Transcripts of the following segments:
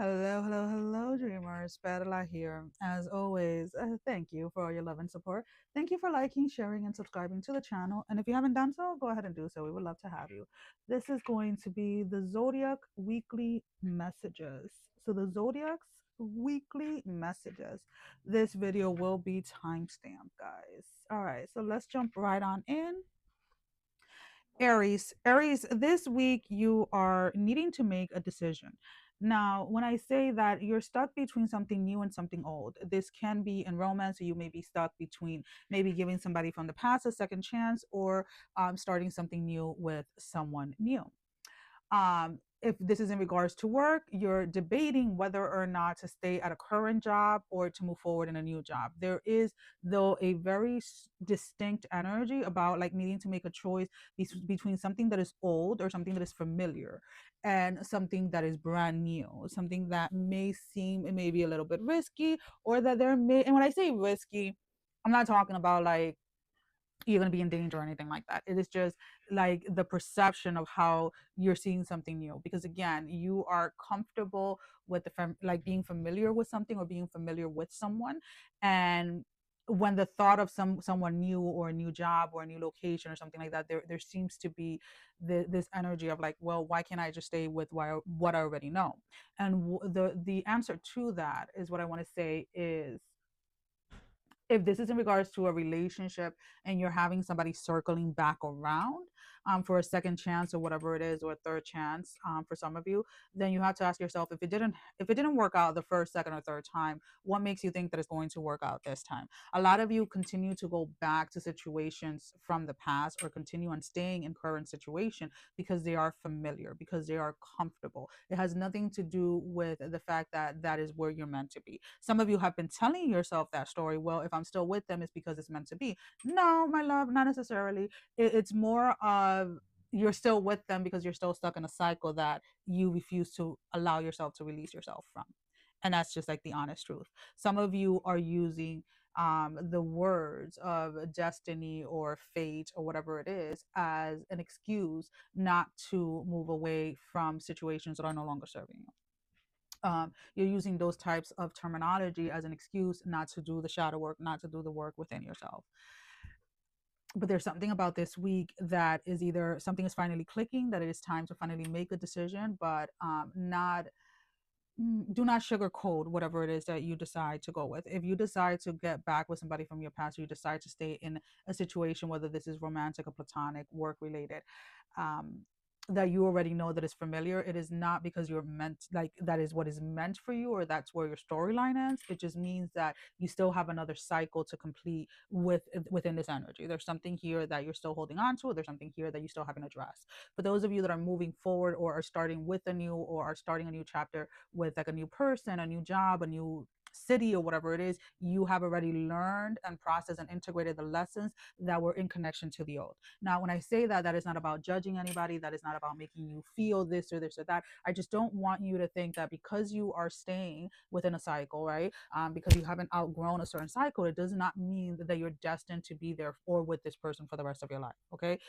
Hello, hello, hello, dreamers. Perla here. As always, thank you for all your love and support. Thank you for liking, sharing, and subscribing to the channel. And if you haven't done so, go ahead and do so. We would love to have you. This is going to be the Zodiac Weekly Messages. So, the Zodiac's Weekly Messages. This video will be timestamped, guys. All right, so let's jump right on in. Aries, this week you are needing to make a decision. Now, when I say that you're stuck between something new and something old, this can be in romance, or you may be stuck between maybe giving somebody from the past a second chance or starting something new with someone new. If this is in regards to work, you're debating whether or not to stay at a current job or to move forward in a new job. There is, though, a very distinct energy about like needing to make a choice between something that is old or something that is familiar and something that is brand new, something that may seem, it may be a little bit risky, or that there may, and when I say risky, I'm not talking about like you're going to be in danger or anything like that. It is just like the perception of how you're seeing something new, because again, you are comfortable with the like being familiar with something or being familiar with someone, and when the thought of someone new or a new job or a new location or something like that, there seems to be this energy of like, well, why can't I just stay with what I already know? And the answer to that is, what I want to say is, if this is in regards to a relationship and you're having somebody circling back around for a second chance or whatever it is, or a third chance for some of you, then you have to ask yourself, if it didn't work out the first, second, or third time, what makes you think that it's going to work out this time? A lot of you continue to go back to situations from the past, or continue on staying in current situation because they are familiar, because they are comfortable. It has nothing to do with the fact that that is where you're meant to be. Some of you have been telling yourself that story, well, if I'm still with them, it's because it's meant to be. No, my love, not necessarily. It's more of, you're still with them because you're still stuck in a cycle that you refuse to allow yourself to release yourself from. And that's just like the honest truth. Some of you are using the words of destiny or fate or whatever it is as an excuse not to move away from situations that are no longer serving you. You're using those types of terminology as an excuse not to do the shadow work, not to do the work within yourself. But there's something about this week that is, either something is finally clicking, that it is time to finally make a decision, but not do not sugarcoat whatever it is that you decide to go with. If you decide to get back with somebody from your past, or you decide to stay in a situation, whether this is romantic or platonic, work related, um, that you already know that is familiar, it is not because you're meant, like that is what is meant for you, or that's where your storyline ends. It just means that you still have another cycle to complete within this energy. There's something here that you're still holding on to, or there's something here that you still haven't addressed. For those of you that are moving forward, or are starting with a new, or are starting a new chapter with like a new person, a new job, a new city, or whatever it is, you have already learned and processed and integrated the lessons that were in connection to the old. Now, when I say that, that is not about judging anybody, that is not about making you feel this or this or that. I just don't want you to think that because you are staying within a cycle, right? Because you haven't outgrown a certain cycle, it does not mean that you're destined to be there or with this person for the rest of your life. Okay.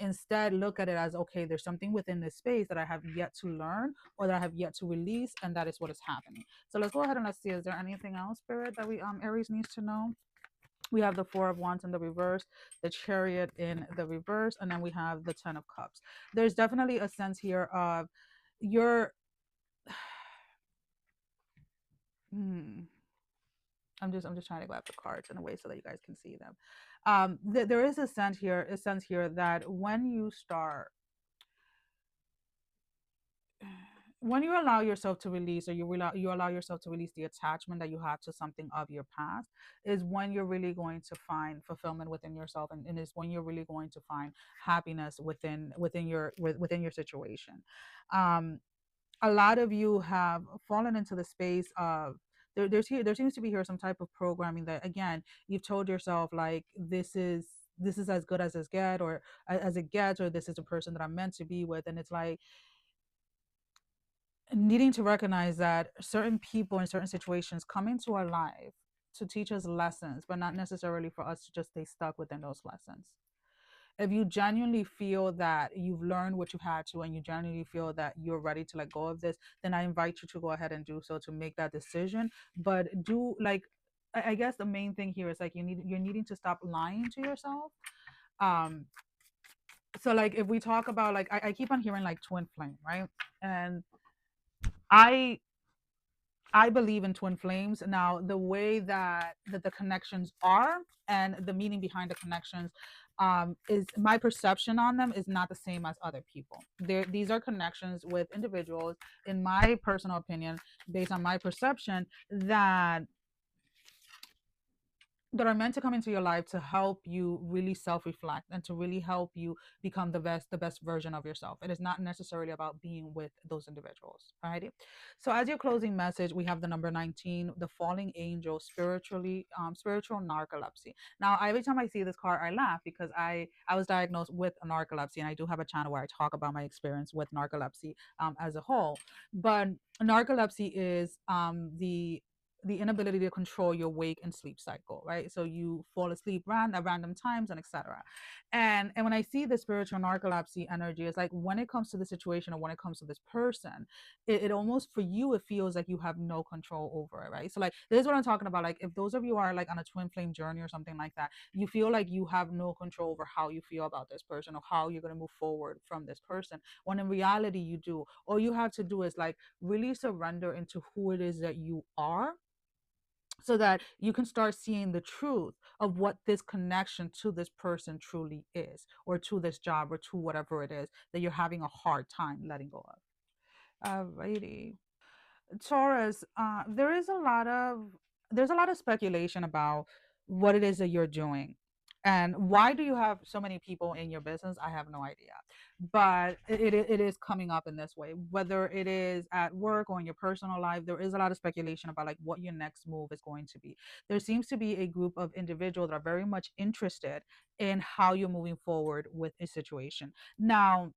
Instead, look at it as, okay, there's something within this space that I have yet to learn, or that I have yet to release, and that is what is happening. So let's go ahead and let's see, is there anything else, Spirit, that we Aries needs to know? We have the Four of Wands in the reverse, the Chariot in the reverse, and then we have the Ten of Cups. There's definitely a sense here of your I'm just trying to grab the cards in a way so that you guys can see them. There is a sense here that when you allow yourself to release, or you allow yourself to release the attachment that you have to something of your past, is when you're really going to find fulfillment within yourself, and is when you're really going to find happiness within your situation. um a lot of you have fallen into the space of, there seems to be here some type of programming that, again, you've told yourself like, this is as good as it gets, or this is the person that I'm meant to be with. And it's like, needing to recognize that certain people in certain situations come into our life to teach us lessons, but not necessarily for us to just stay stuck within those lessons. If you genuinely feel that you've learned what you've had to, and you genuinely feel that you're ready to let go of this, then I invite you to go ahead and do so, to make that decision. But do like, I guess the main thing here is like you're needing to stop lying to yourself. Um, so like if we talk about like I keep on hearing like twin flame, right? And I I believe in twin flames. Now, the way that the connections are and the meaning behind the connections, is my perception on them is not the same as other people. These are connections with individuals, in my personal opinion, based on my perception, that are meant to come into your life to help you really self-reflect and to really help you become the best version of yourself. It is not necessarily about being with those individuals, right? So as your closing message, we have the number 19, the falling angel, spiritual narcolepsy. Now, every time I see this card, I laugh because I was diagnosed with narcolepsy, and I do have a channel where I talk about my experience with narcolepsy, as a whole. But narcolepsy is the inability to control your wake and sleep cycle, right? So you fall asleep at random times, and etc. And when I see the spiritual narcolepsy energy, it's like when it comes to the situation, or when it comes to this person, it almost, for you, it feels like you have no control over it, right? So like this is what I'm talking about. Like if those of you are like on a twin flame journey or something like that, you feel like you have no control over how you feel about this person, or how you're going to move forward from this person, when in reality you do. All you have to do is like really surrender into who it is that you are, so that you can start seeing the truth of what this connection to this person truly is, or to this job, or to whatever it is that you're having a hard time letting go of. Alrighty. Taurus, there's a lot of speculation about what it is that you're doing. And why do you have so many people in your business? I have no idea. But it is coming up in this way. Whether it is at work or in your personal life, there is a lot of speculation about like what your next move is going to be. There seems to be a group of individuals that are very much interested in how you're moving forward with a situation. Now,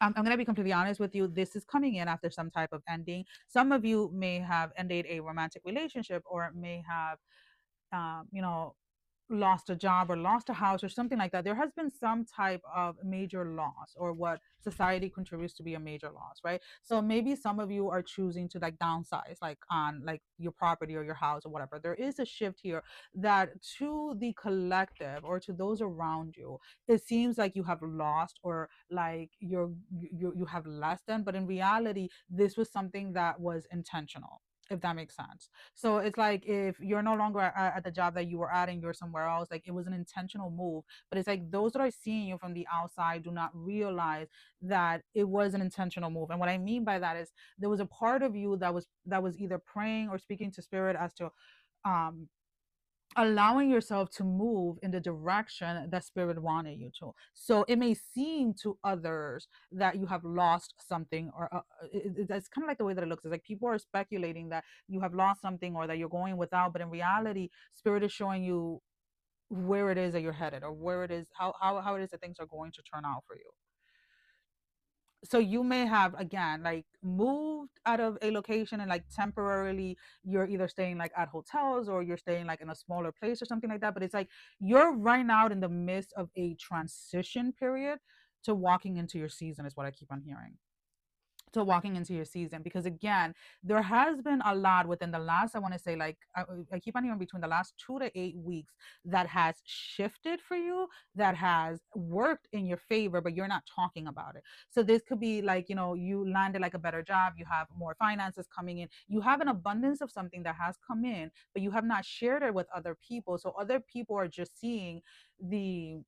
I'm going to be completely honest with you. This is coming in after some type of ending. Some of you may have ended a romantic relationship, or may have, you know, lost a job, or lost a house, or something like that. There has been some type of major loss, or what society contributes to be a major loss, right? So maybe some of you are choosing to like downsize, like on like your property or your house or whatever. There is a shift here that, to the collective or to those around you, it seems like you have lost, or like you have less than, but in reality this was something that was intentional, if that makes sense. So it's like if you're no longer at the job that you were at, and you're somewhere else, like it was an intentional move. But it's like those that are seeing you from the outside do not realize that it was an intentional move. And what I mean by that is, there was a part of you that was either praying or speaking to spirit as to, um allowing yourself to move in the direction that spirit wanted you to. So it may seem to others that you have lost something, or that's kind of like the way that it looks. It's like people are speculating that you have lost something, or that you're going without, but in reality spirit is showing you where it is that you're headed, or where it is, how it is that things are going to turn out for you. So you may have, again, like moved out of a location, and like temporarily you're either staying like at hotels, or you're staying like in a smaller place or something like that. But it's like you're right now in the midst of a transition period to walking into your season, is what I keep on hearing. To walking into your season, because again, there has been a lot within the last, I want to say, like I keep on hearing, between the last 2 to 8 weeks, that has shifted for you, that has worked in your favor, but you're not talking about it. So this could be like, you landed like a better job, you have more finances coming in, you have an abundance of something that has come in, but you have not shared it with other people. So other people are just seeing the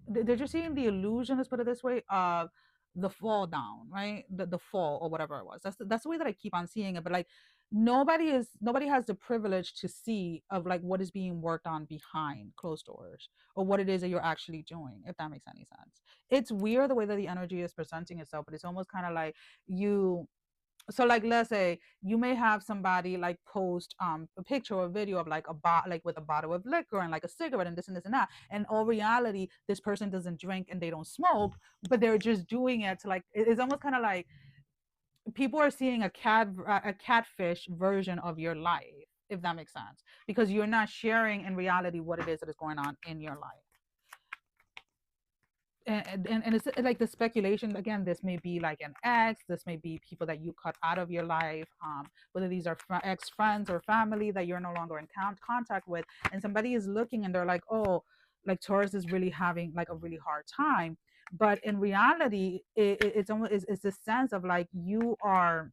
they're just seeing the illusion, let's put it this way, of the fall down, right? The fall, or whatever it was. That's the way that I keep on seeing it. But like nobody has the privilege to see of like what is being worked on behind closed doors, or what it is that you're actually doing, if that makes any sense. It's weird the way that the energy is presenting itself, but it's almost kind of like you so like let's say you may have somebody like post a picture or a video of like like with a bottle of liquor and like a cigarette and this and this and that, and all reality this person doesn't drink and they don't smoke, but they're just doing it to like it's almost kind of like people are seeing a catfish version of your life. if that makes sense, because you're not sharing in reality what it is that is going on in your life. And it's like the speculation again, this may be like an ex, this may be people that you cut out of your life, whether these are ex friends or family that you're no longer in contact with, and somebody is looking and they're like, oh, like Taurus is really having like a really hard time, but in reality it's almost it's this sense of like you are,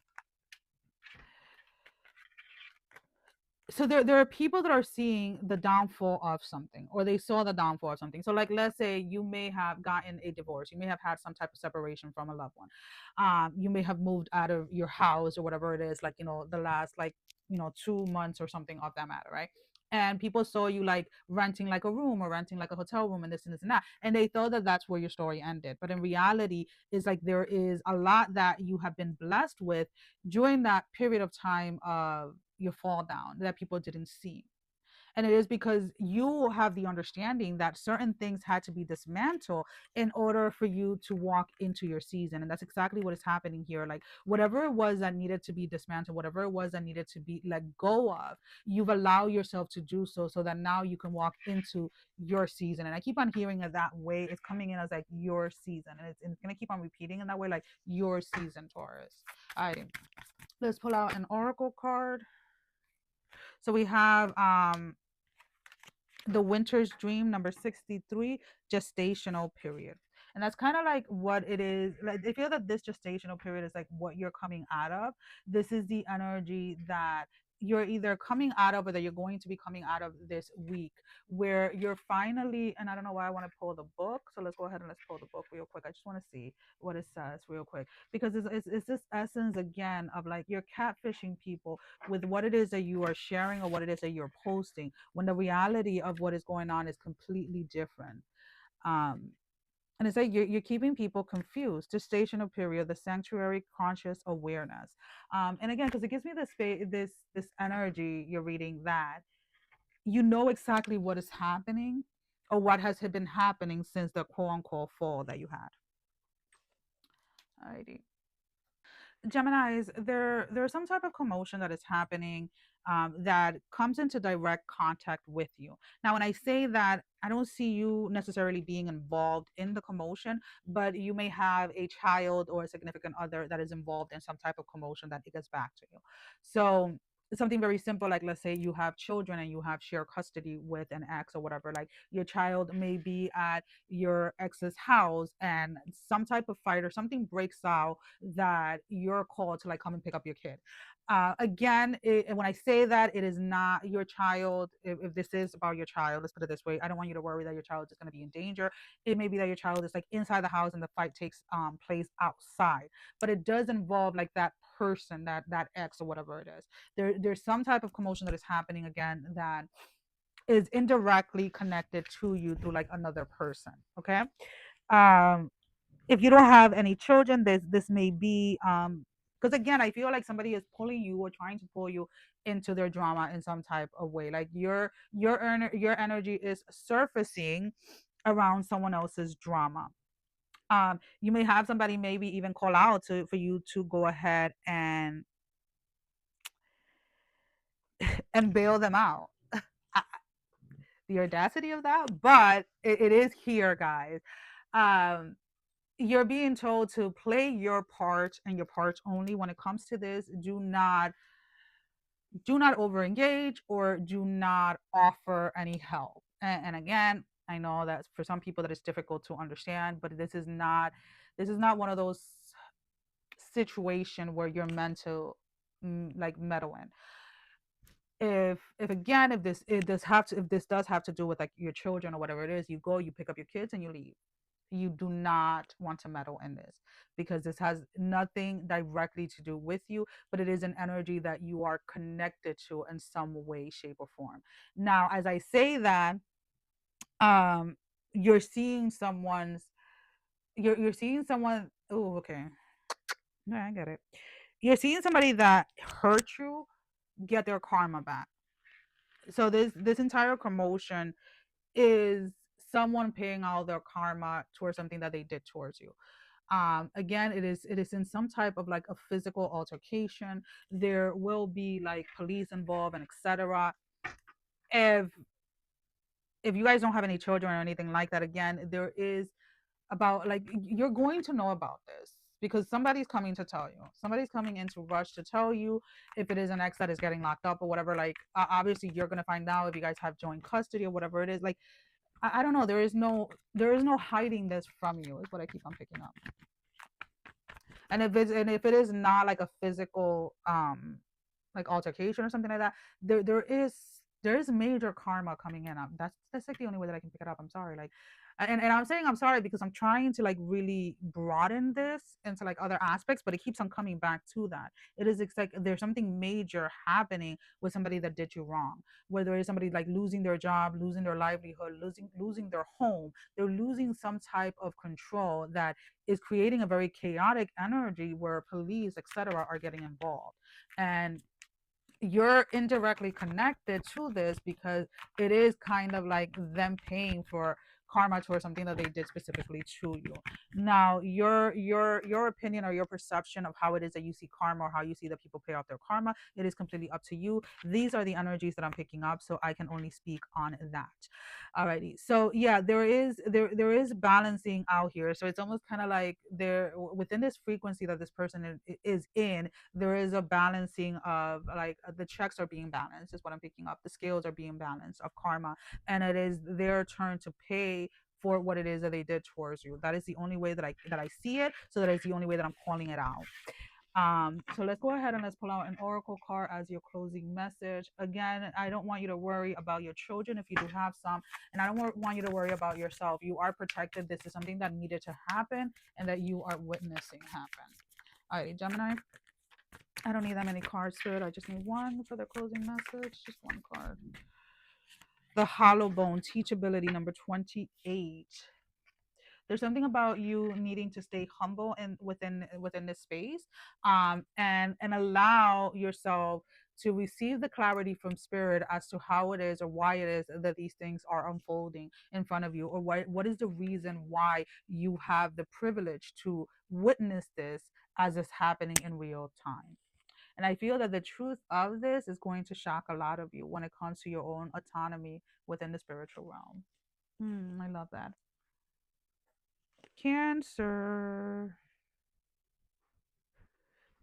so there are people that are seeing the downfall of something, or they saw the downfall of something. So like, let's say you may have gotten a divorce, you may have had some type of separation from a loved one, you may have moved out of your house or whatever it is, like, you know, the last, like, you know, 2 months or something of that matter, right? And people saw you like renting like a room or renting like a hotel room and this and this and that, and they thought that that's where your story ended. But in reality, it's like there is a lot that you have been blessed with during that period of time of your fall down that people didn't see. And it is because you have the understanding that certain things had to be dismantled in order for you to walk into your season. And that's exactly what is happening here. Like, whatever it was that needed to be dismantled, whatever it was that needed to be let go of, you've allowed yourself to do so, so that now you can walk into your season. And I keep on hearing it that way. It's coming in as like your season. And it's going to keep on repeating in that way, like your season, Taurus. All right. Let's pull out an oracle card. So we have the winter's dream, number 63, gestational period. And that's kind of like what it is. Like, I feel that this gestational period is like what you're coming out of. This is the energy that you're either coming out of, or that you're going to be coming out of this week, where you're finally, and I don't know why I want to pull the book. So let's go ahead and let's pull the book real quick. I just want to see what it says real quick, because it's this essence again of like you're catfishing people with what it is that you are sharing or what it is that you're posting, when the reality of what is going on is completely different. Um, and it's like you're keeping people confused. Gestational period, the sanctuary conscious awareness. And again, because it gives me this this energy, you're reading that you know exactly what is happening, or what has been happening since the quote unquote fall that you had. Alrighty. Geminis, there's some type of commotion that is happening, that comes into direct contact with you. Now, when I say that, I don't see you necessarily being involved in the commotion, but you may have a child or a significant other that is involved in some type of commotion that it gets back to you. So it's something very simple, like let's say you have children and you have shared custody with an ex or whatever. Like, your child may be at your ex's house and some type of fight or something breaks out, that you're called to like come and pick up your kid. Again, when I say that, it is not your child. If this is about your child, let's put it this way, I don't want you to worry that your child is going to be in danger. It may be that your child is like inside the house and the fight takes place outside, but it does involve like that person, that ex or whatever it is. There's some type of commotion that is happening again, that is indirectly connected to you through like another person. Okay. um if you don't have any children, this may be, because again, I feel like somebody is pulling you or trying to pull you into their drama in some type of way. Like your energy is surfacing around someone else's drama. You may have somebody maybe even call out to for you to go ahead and bail them out. I- the audacity of that, but it is here, guys. um you're being told to play your part and your part only when it comes to this. Do not over engage, or do not offer any help. And again, I know that for some people that is difficult to understand, but this is not one of those situation where you're meant to like meddle in. If again, if this does have to do with like your children or whatever it is, you go, you pick up your kids and you leave. You do not want to meddle in this, because this has nothing directly to do with you, but it is an energy that you are connected to in some way, shape, or form. Now, as I say that, um you're seeing someone. Oh, okay. No, I get it. You're seeing somebody that hurt you get their karma back. So this entire commotion is someone paying all their karma towards something that they did towards you. Again, it is in some type of like a physical altercation. There will be like police involved and etc. If if you guys don't have any children or anything like that, again, there is about like you're going to know about this because somebody's coming to tell you. Somebody's coming in to rush to tell you if it is an ex that is getting locked up or whatever. Like obviously you're gonna find out if you guys have joint custody or whatever it is. Like I don't know. There is no hiding this from you. Is what I keep on picking up. And if it is not like a physical like altercation or something like that, there is major karma coming in. That's like the only way that I can pick it up. I'm sorry, like, and I'm saying I'm sorry because I'm trying to like really broaden this into like other aspects, but it keeps on coming back to that. It's like there's something major happening with somebody that did you wrong, whether it's somebody like losing their job, losing their livelihood, losing their home. They're losing some type of control that is creating a very chaotic energy where police, etc., are getting involved. And you're indirectly connected to this because it is kind of like them paying for karma towards something that they did specifically to you. Now your opinion or your perception of how it is that you see karma or how you see that people pay off their karma, it is completely up to you. These are the energies that I'm picking up, so I can only speak on that. Alrighty, so yeah, there is balancing out here. So it's almost kind of like there within this frequency that this person is in, there is a balancing of like the checks are being balanced is what I'm picking up. The scales are being balanced of karma, and it is their turn to pay for what it is that they did towards you. That is the only way that I see it. So that is the only way that I'm calling it out. So let's go ahead and let's pull out an oracle card as your closing message. Again, I don't want you to worry about your children if you do have some, and I don't want you to worry about yourself. You are protected. This is something that needed to happen and that you are witnessing happen. All right, Gemini. I don't need that many cards, Spirit. I just need one for the closing message. Just one card. The Hollow Bone, teachability number 28. There's something about you needing to stay humble and within this space, and allow yourself to receive the clarity from spirit as to how it is or why it is that these things are unfolding in front of you, or what is the reason why you have the privilege to witness this as it's happening in real time. And I feel that the truth of this is going to shock a lot of you when it comes to your own autonomy within the spiritual realm. I love that. Cancer.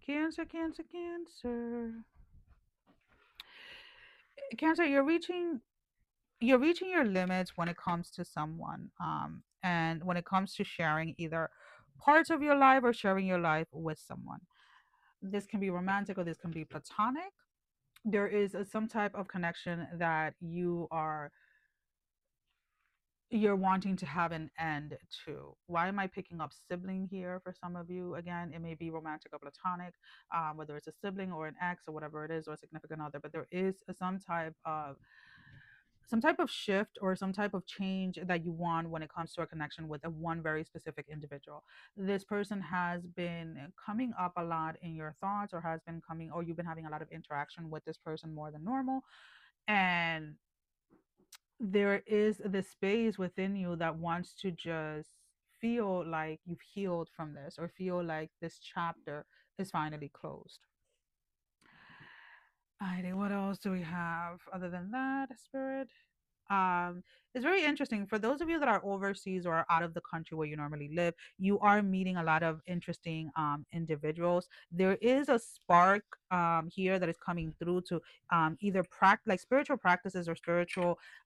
Cancer, Cancer, Cancer. Cancer, you're reaching your limits when it comes to someone. And when it comes to sharing either parts of your life or sharing your life with someone. This can be romantic or this can be platonic. There is some type of connection that you're wanting to have an end to. Why am I picking up sibling here for some of you? Again, it may be romantic or platonic, whether it's a sibling or an ex or whatever it is, or a significant other. But there is some type of shift or some type of change that you want when it comes to a connection with a one very specific individual. This person has been coming up a lot in your thoughts, or has been coming, or you've been having a lot of interaction with this person more than normal, and there is this space within you that wants to just feel like you've healed from this, or feel like this chapter is finally closed. Alrighty, what else do we have other than that, Spirit? um it's very interesting for those of you that are overseas or are out of the country where you normally live. You are meeting a lot of interesting individuals. There is a spark here that is coming through to either practice like spiritual practices, or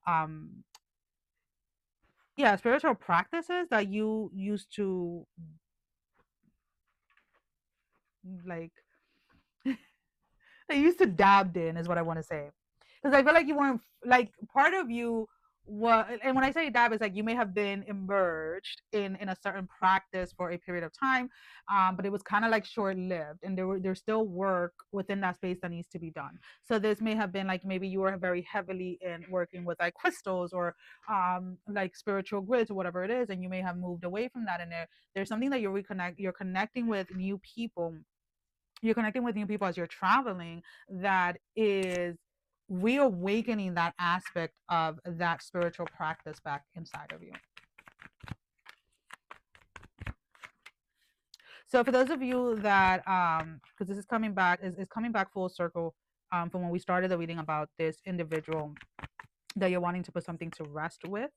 um spiritual practices that you used to like they used to dabbed in, is what I want to say. Because I feel like you weren't like part of you was, and when I say dab, it's like you may have been immersed in a certain practice for a period of time, but it was kind of like short lived, and there's still work within that space that needs to be done. So this may have been like maybe you were very heavily in working with like crystals, or like spiritual grids or whatever it is, and you may have moved away from that, and there's something that you're connecting with new people. You're connecting with new people as you're traveling, that is reawakening that aspect of that spiritual practice back inside of you. So for those of you that because this is coming back is coming back full circle from when we started the reading about this individual that you're wanting to put something to rest with,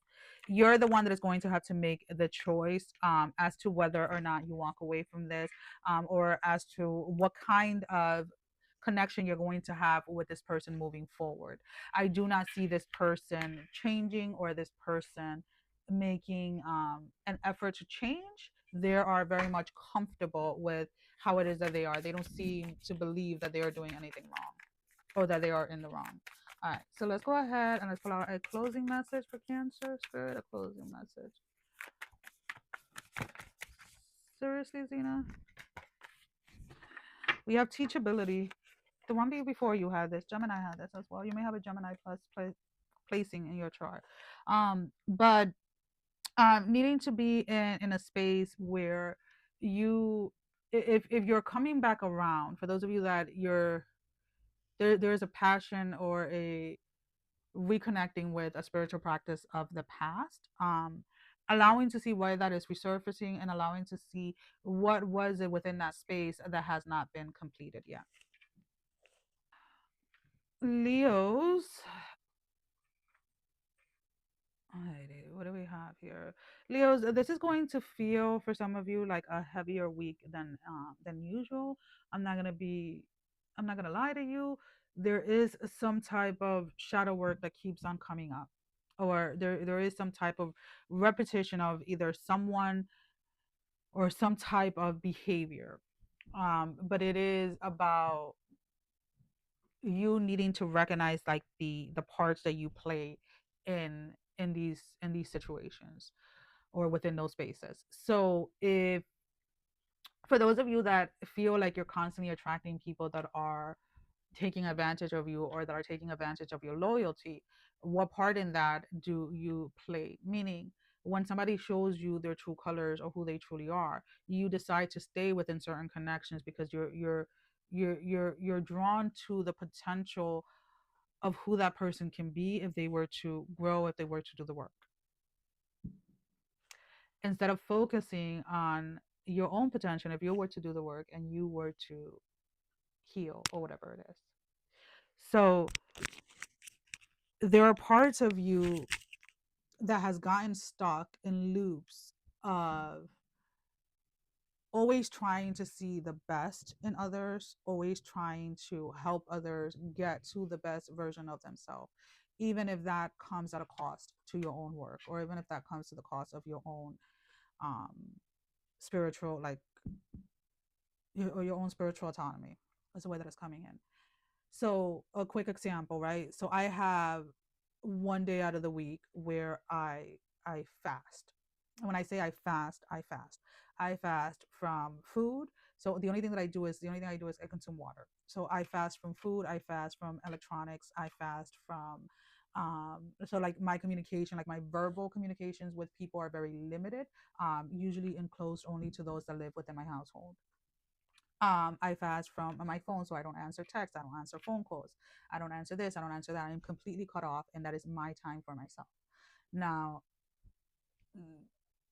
you're the one that is going to have to make the choice as to whether or not you walk away from this, or as to what kind of connection you're going to have with this person moving forward. I do not see this person changing or this person making an effort to change. They are very much comfortable with how it is that they are. They don't seem to believe that they are doing anything wrong or that they are in the wrong. All right, so let's go ahead and let's pull out a closing message for Cancer. Spirit, a closing message. Seriously, Zena? We have teachability. The one before you had this, Gemini had this as well. You may have a Gemini plus placing in your chart. But needing to be in a space where you, if you're coming back around, for those of you that you're, there's a passion or a reconnecting with a spiritual practice of the past, allowing to see why that is resurfacing and allowing to see what was it within that space that has not been completed yet. Leos. Alrighty, what do we have here? Leos, this is going to feel for some of you like a heavier week than usual. I'm not gonna be, I'm not gonna lie to you. There is some type of shadow work that keeps on coming up, or there is some type of repetition of either someone or some type of behavior. But it is about you needing to recognize like the parts that you play in these situations or within those spaces. So if, for those of you that feel like you're constantly attracting people that are taking advantage of you or that are taking advantage of your loyalty, what part in that do you play? Meaning, when somebody shows you their true colors or who they truly are, you decide to stay within certain connections because you're drawn to the potential of who that person can be if they were to grow, if they were to do the work, instead of focusing on your own potential. If you were to do the work and you were to heal or whatever it is. So there are parts of you that has gotten stuck in loops of always trying to see the best in others, always trying to help others get to the best version of themselves, even if that comes at a cost to your own work, or even if that comes to the cost of your own um spiritual, like your own spiritual autonomy. That's the way that it's coming in. So a quick example, right? So I have one day out of the week where I fast. When I say I fast, I fast. I fast from food. So the only thing I do is I consume water. So I fast from food, I fast from electronics, I fast from so like my communication, like my verbal communications with people are very limited, usually enclosed only to those that live within my household. I fast from my phone, so I don't answer texts, I don't answer phone calls, I don't answer this, I don't answer that. I'm completely cut off, and that is my time for myself. Now, mm,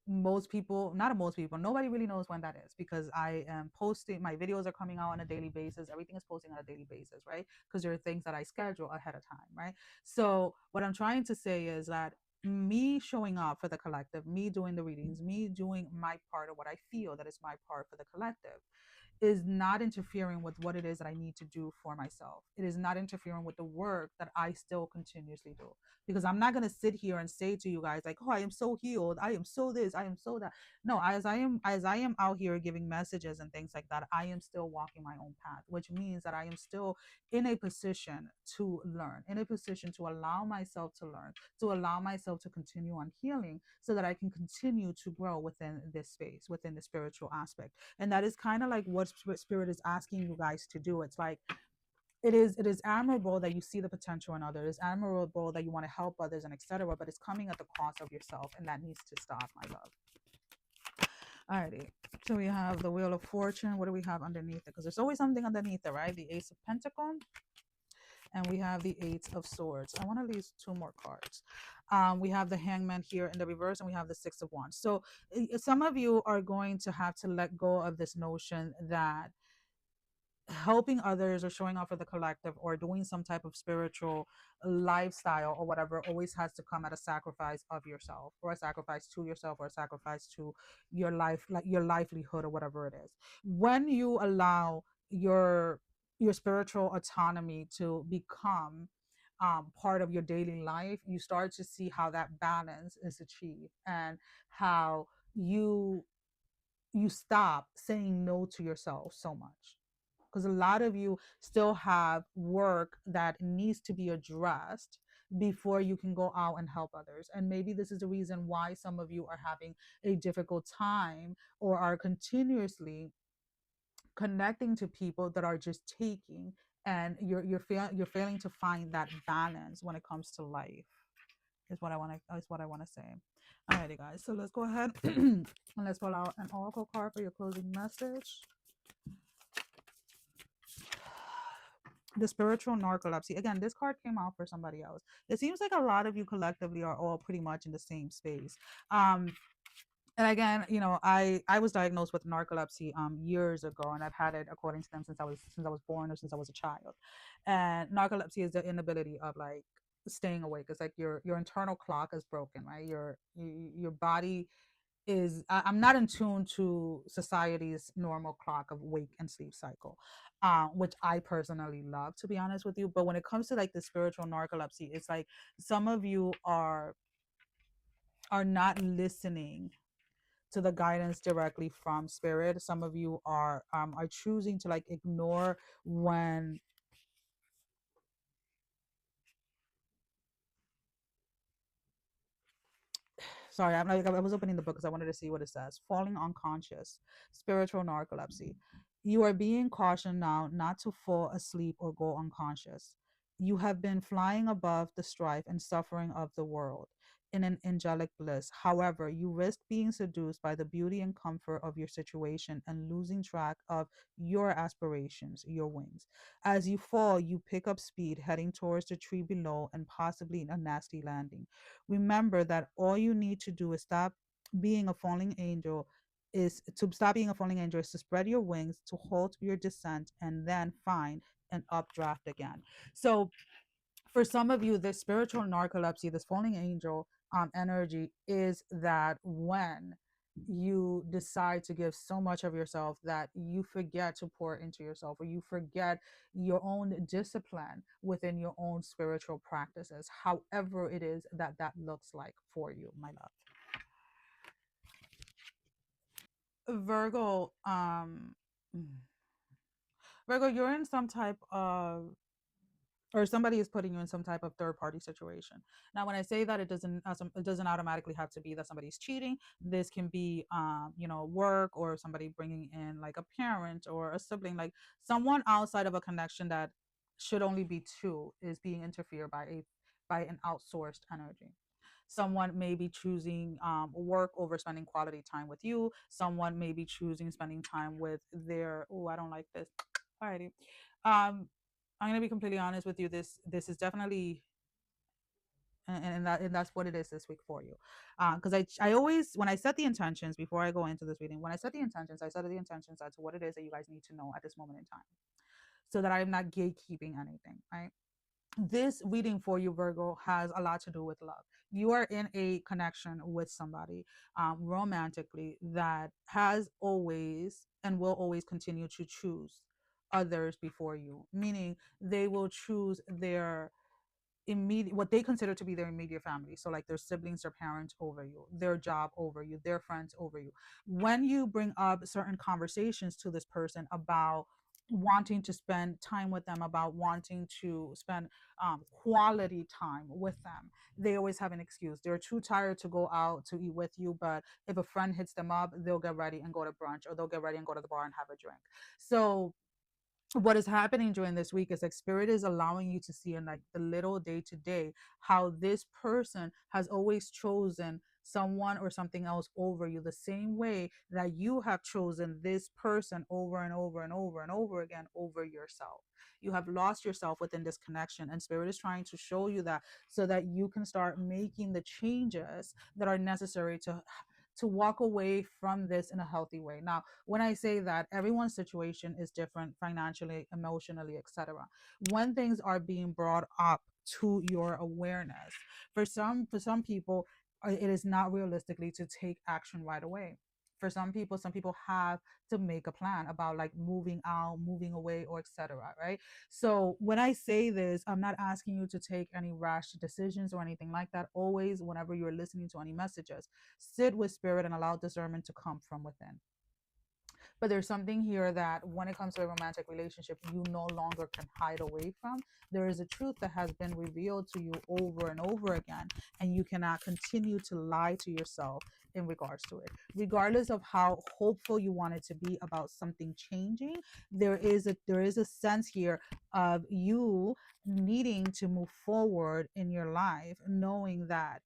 most people, not most people, nobody really knows when that is because I am posting, my videos are coming out on a daily basis. Everything is posting on a daily basis, right? Because there are things that I schedule ahead of time, right? So, what I'm trying to say is that me showing up for the collective, me doing the readings, me doing my part of what I feel that is my part for the collective is not interfering with what it is that I need to do for myself. It is not interfering with the work that I still continuously do. Because I'm not gonna sit here and say to you guys like, "Oh, I am so healed. I am so this. I am so that." No, as I am out here giving messages and things like that, I am still walking my own path, which means that I am still in a position to learn, in a position to allow myself to learn, to allow myself to continue on healing, so that I can continue to grow within this space, within the spiritual aspect. And that is kind of like what spirit is asking you guys to do. It's like it is admirable that you see the potential in others. It's admirable that you want to help others and etc. But it's coming at the cost of yourself, and that needs to stop, my love. Alrighty. So we have the Wheel of Fortune. What do we have underneath it? Because there's always something underneath it, right? The Ace of Pentacles. and we have the Eight of Swords. I want to leave two more cards. We have the Hangman here in the reverse, and we have the Six of Wands. So some of you are going to have to let go of this notion that helping others or showing off for the collective or doing some type of spiritual lifestyle or whatever always has to come at a sacrifice of yourself, or a sacrifice to yourself, or a sacrifice to your life, like your livelihood or whatever it is. When you allow your your spiritual autonomy to become part of your daily life, you start to see how that balance is achieved, and how you you stop saying no to yourself so much, because a lot of you still have work that needs to be addressed before you can go out and help others. And maybe this is the reason why some of you are having a difficult time, or are continuously connecting to people that are just taking, and you're failing to find that balance when it comes to life, is what I want to say. Alrighty, guys, so let's go ahead and let's pull out an oracle card for your closing message. The spiritual narcolepsy. Again, this card came out for somebody else. It seems like a lot of you collectively are all pretty much in the same space. And again, you know, I was diagnosed with narcolepsy years ago, and I've had it, according to them, since I was born, or since I was a child. And narcolepsy is the inability of like staying awake. It's like your internal clock is broken, right? Your body is, I'm not in tune to society's normal clock of wake and sleep cycle, which I personally love, to be honest with you. But when it comes to like the spiritual narcolepsy, it's like some of you are not listening to the guidance directly from spirit. Some of you are choosing to like ignore when, sorry, I'm like, I was opening the book because I wanted to see what it says. Falling unconscious, spiritual narcolepsy. You are being cautioned now not to fall asleep or go unconscious. You have been flying above the strife and suffering of the world in an angelic bliss. However, you risk being seduced by the beauty and comfort of your situation and losing track of your aspirations, your wings. As you fall, you pick up speed, heading towards the tree below and possibly a nasty landing. Remember that all you need to do is being a falling angel is to spread your wings, to halt your descent, and then find an updraft again. So for some of you, this spiritual narcolepsy, this falling angel energy, is that when you decide to give so much of yourself that you forget to pour into yourself, or you forget your own discipline within your own spiritual practices, however it is that that looks like for you, my love. Virgo, Virgo, you're in some type of, or somebody is putting you in some type of third party situation. Now when I say that, it doesn't automatically have to be that somebody's cheating. This can be you know, work, or somebody bringing in like a parent or a sibling, like someone outside of a connection that should only be two is being interfered by an outsourced energy. Someone may be choosing work over spending quality time with you. Someone may be choosing spending time with their, oh, I don't like this. Alrighty. um I'm gonna be completely honest with you. This is definitely, and that's what it is this week for you. Because I always, when I set the intentions before I go into this reading, when I set the intentions, I set the intentions as to what it is that you guys need to know at this moment in time, so that I'm not gatekeeping anything. Right. This reading for you, Virgo, has a lot to do with love. You are in a connection with somebody romantically that has always and will always continue to choose others before you, meaning they will choose their immediate, what they consider to be their immediate family, so like their siblings, their parents over you, their job over you, their friends over you. When you bring up certain conversations to this person about wanting to spend time with them, about wanting to spend quality time with them, they always have an excuse. They're too tired to go out to eat with you, but if a friend hits them up, they'll get ready and go to brunch, or they'll get ready and go to the bar and have a drink. So what is happening during this week is like spirit is allowing you to see in like the little day to day how this person has always chosen someone or something else over you, the same way that you have chosen this person over and over and over and over again over yourself. You have lost yourself within this connection, and spirit is trying to show you that so that you can start making the changes that are necessary to walk away from this in a healthy way. Now, when I say that, everyone's situation is different financially, emotionally, etc. When things are being brought up to your awareness, for some people, it is not realistically to take action right away. For some people have to make a plan about like moving out, moving away, or etc. Right? So when I say this, I'm not asking you to take any rash decisions or anything like that. Always, whenever you're listening to any messages, sit with spirit and allow discernment to come from within. But there's something here that when it comes to a romantic relationship, you no longer can hide away from. There is a truth that has been revealed to you over and over again, and you cannot continue to lie to yourself in regards to it. Regardless of how hopeful you want it to be about something changing, there is a sense here of you needing to move forward in your life, knowing that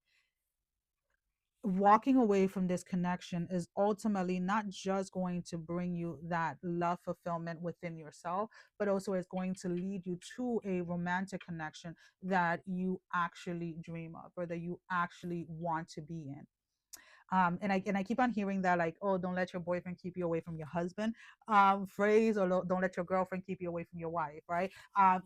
walking away from this connection is ultimately not just going to bring you that love fulfillment within yourself, but also is going to lead you to a romantic connection that you actually dream of or that you actually want to be in. And I keep on hearing that, like, oh, don't let your boyfriend keep you away from your husband, phrase, or don't let your girlfriend keep you away from your wife, right?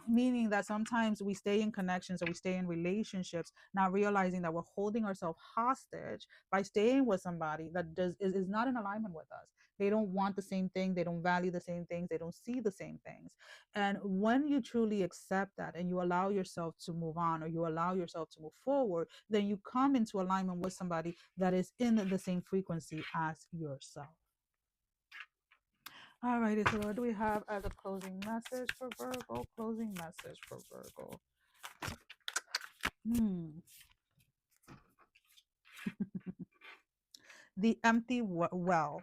Meaning that sometimes we stay in connections or we stay in relationships, not realizing that we're holding ourselves hostage by staying with somebody that is not in alignment with us. They don't want the same thing, they don't value the same things, they don't see the same things. And when you truly accept that and you allow yourself to move on, or you allow yourself to move forward, then you come into alignment with somebody that is in the same frequency as yourself. All righty, so what do we have as a closing message for Virgo? Closing message for Virgo. Hmm. The empty well.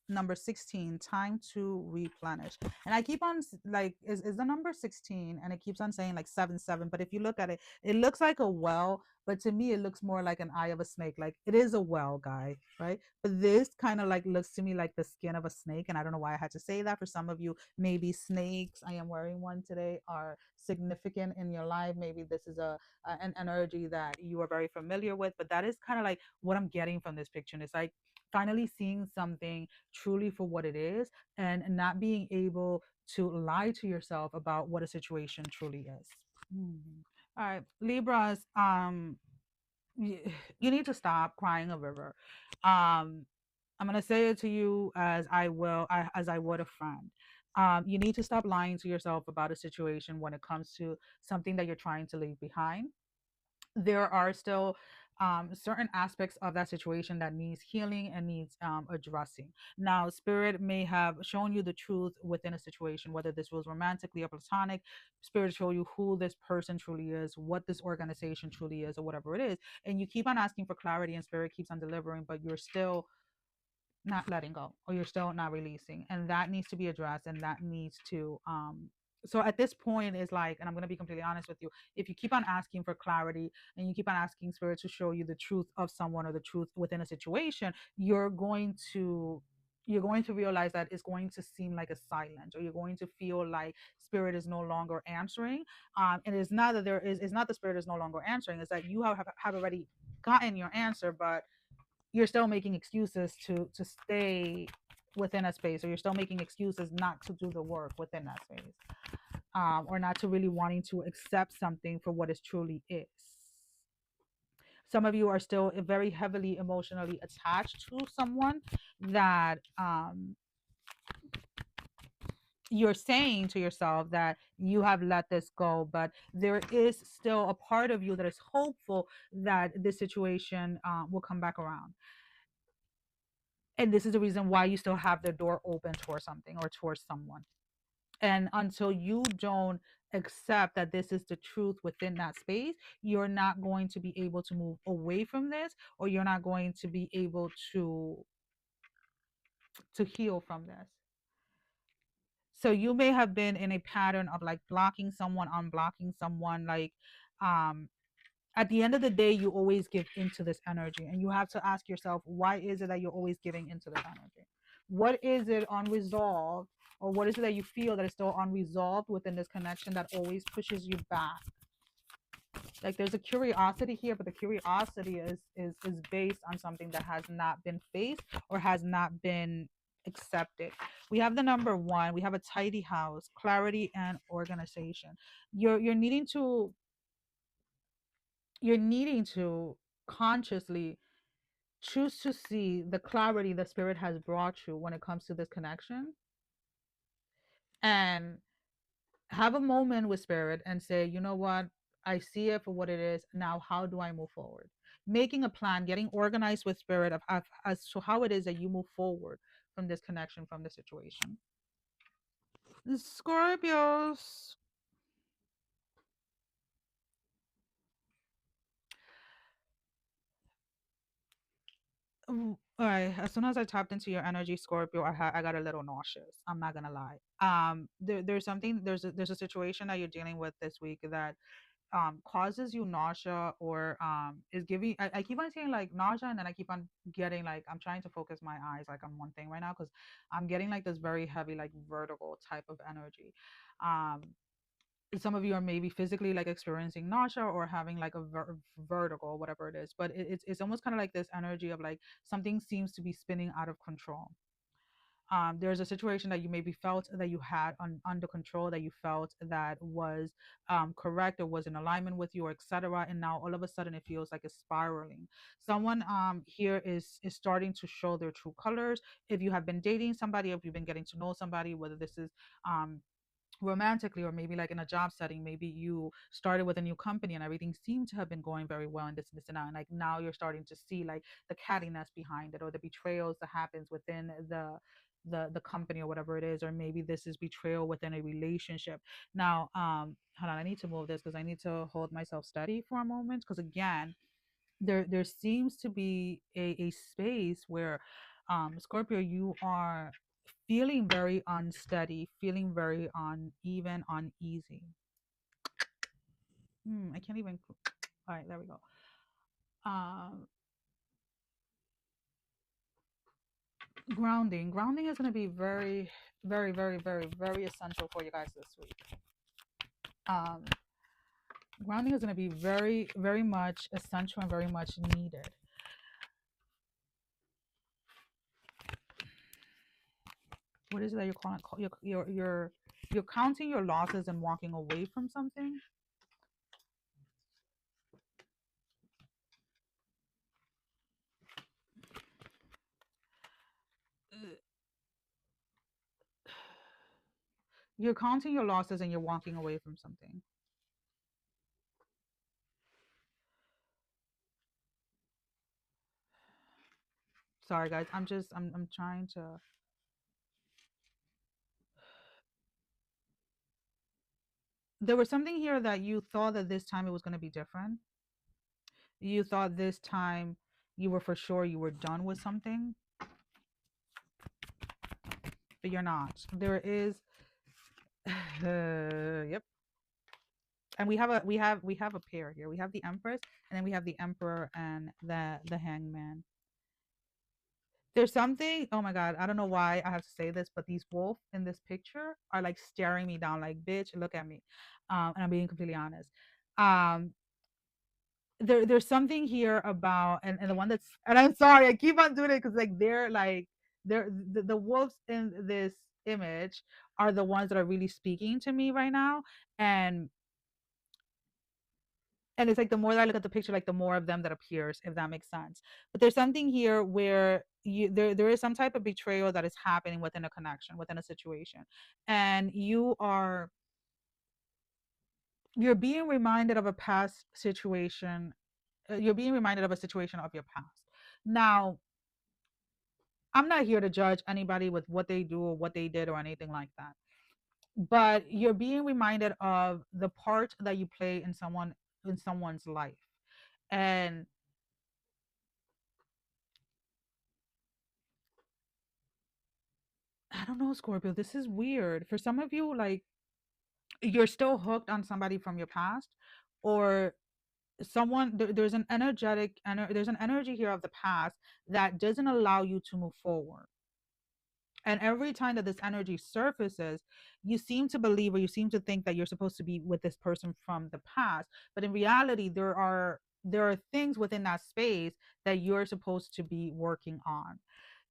Number 16, time to replenish. And I keep on like, is the number 16, and it keeps on saying like 7 7, but if you look at it, it looks like a well, but to me it looks more like an eye of a snake. Like, it is a well, guy, right? But this kind of like looks to me like the skin of a snake, and I don't know why I had to say that. For some of you, maybe snakes, I am wearing one today, are significant in your life. Maybe this is an energy that you are very familiar with, but that is kind of like what I'm getting from this picture. And it's like finally seeing something truly for what it is, and not being able to lie to yourself about what a situation truly is. Mhm. All right, Libras, you need to stop crying a river. I'm gonna say it to you as I would a friend. You need to stop lying to yourself about a situation when it comes to something that you're trying to leave behind. There are still certain aspects of that situation that needs healing and needs addressing. Now, spirit may have shown you the truth within a situation, whether this was romantically or platonic. Spirit show you who this person truly is, what this organization truly is, or whatever it is, and you keep on asking for clarity, and spirit keeps on delivering, but you're still not letting go, or you're still not releasing, and that needs to be addressed, and that needs to so at this point is like, and I'm going to be completely honest with you, if you keep on asking for clarity and you keep on asking spirit to show you the truth of someone or the truth within a situation, you're going to realize that it's going to seem like a silence, or you're going to feel like spirit is no longer answering. And it's not that it's not the spirit is no longer answering, it's that you have already gotten your answer, but you're still making excuses to stay within a space, or you're still making excuses not to do the work within that space, or not to really wanting to accept something for what it truly is. Some of you are still very heavily emotionally attached to someone that you're saying to yourself that you have let this go, but there is still a part of you that is hopeful that this situation will come back around. And this is the reason why you still have the door open towards something or towards someone. And until you don't accept that this is the truth within that space, you're not going to be able to move away from this, or you're not going to be able to heal from this. So you may have been in a pattern of like blocking someone, unblocking someone, like um at the end of the day you always give into this energy, and you have to ask yourself, why is it that you're always giving into this energy? What is it unresolved, or what is it that you feel that is still unresolved within this connection that always pushes you back? Like there's a curiosity here, but the curiosity is based on something that has not been faced or has not been accepted. We have the number one, we have a tidy house, clarity and organization. You're needing to, you're needing to consciously choose to see the clarity the spirit has brought you when it comes to this connection, and have a moment with spirit and say, you know what, I see it for what it is. Now how do I move forward? Making a plan, getting organized with spirit of as to how it is that you move forward from this connection, from the situation. Scorpios. All right, as soon as I tapped into your energy, Scorpio, I got a little nauseous, I'm not gonna lie. There's something, there's a situation that you're dealing with this week that causes you nausea, or is giving, I keep on saying like nausea, and then I keep on getting like, I'm trying to focus my eyes like on one thing right now, because I'm getting like this very heavy like vertigo type of energy. um some of you are maybe physically like experiencing nausea or having like a vertigo or whatever it is, but it's almost kind of like this energy of like something seems to be spinning out of control. There's a situation that you maybe felt that you had under control, that you felt that was correct or was in alignment with you, or etc., and now all of a sudden it feels like it's spiraling. Someone here is starting to show their true colors. If you have been dating somebody, if you've been getting to know somebody, whether this is um romantically or maybe like in a job setting, maybe you started with a new company and everything seemed to have been going very well, and this and that, and like now you're starting to see like the cattiness behind it, or the betrayals that happens within the company or whatever it is, or maybe this is betrayal within a relationship. Now hold on, I need to move this because I need to hold myself steady for a moment, because again, there seems to be a space where Scorpio, you are feeling very unsteady, feeling very uneven, uneasy. I can't even. All right, there we go. Um, grounding is going to be very, very, very, very, very essential for you guys this week. Um, grounding is going to be very, very much essential and very much needed. What is it that you're calling? You're counting your losses and walking away from something. You're counting your losses and you're walking away from something. Sorry guys, I'm trying to. There was something here that you thought that this time it was going to be different. You thought this time you were for sure you were done with something, but you're not. There is yep. And we have a pair here. We have the Empress, and then we have the Emperor and the Hangman. There's something, oh my god, I don't know why I have to say this, but these wolves in this picture are like staring me down like, bitch, look at me. And I'm being completely honest. Um, there's something here about, and the one that's, and I'm sorry, I keep on doing it because they're the wolves in this image are the ones that are really speaking to me right now. and and it's like the more that I look at the picture, like the more of them that appears, if that makes sense. But there's something here where there is some type of betrayal that is happening within a connection, within a situation, and you're being reminded of a past situation. You're being reminded of a situation of your past. Now, I'm not here to judge anybody with what they do or what they did or anything like that, but you're being reminded of the part that you play in someone's life. And I don't know, Scorpio. This is weird. For some of you, like, you're still hooked on somebody from your past, or there's an there's an energy here of the past that doesn't allow you to move forward. And every time that this energy surfaces, you seem to believe, or you seem to think, that you're supposed to be with this person from the past. But in reality, there are things within that space that you're supposed to be working on.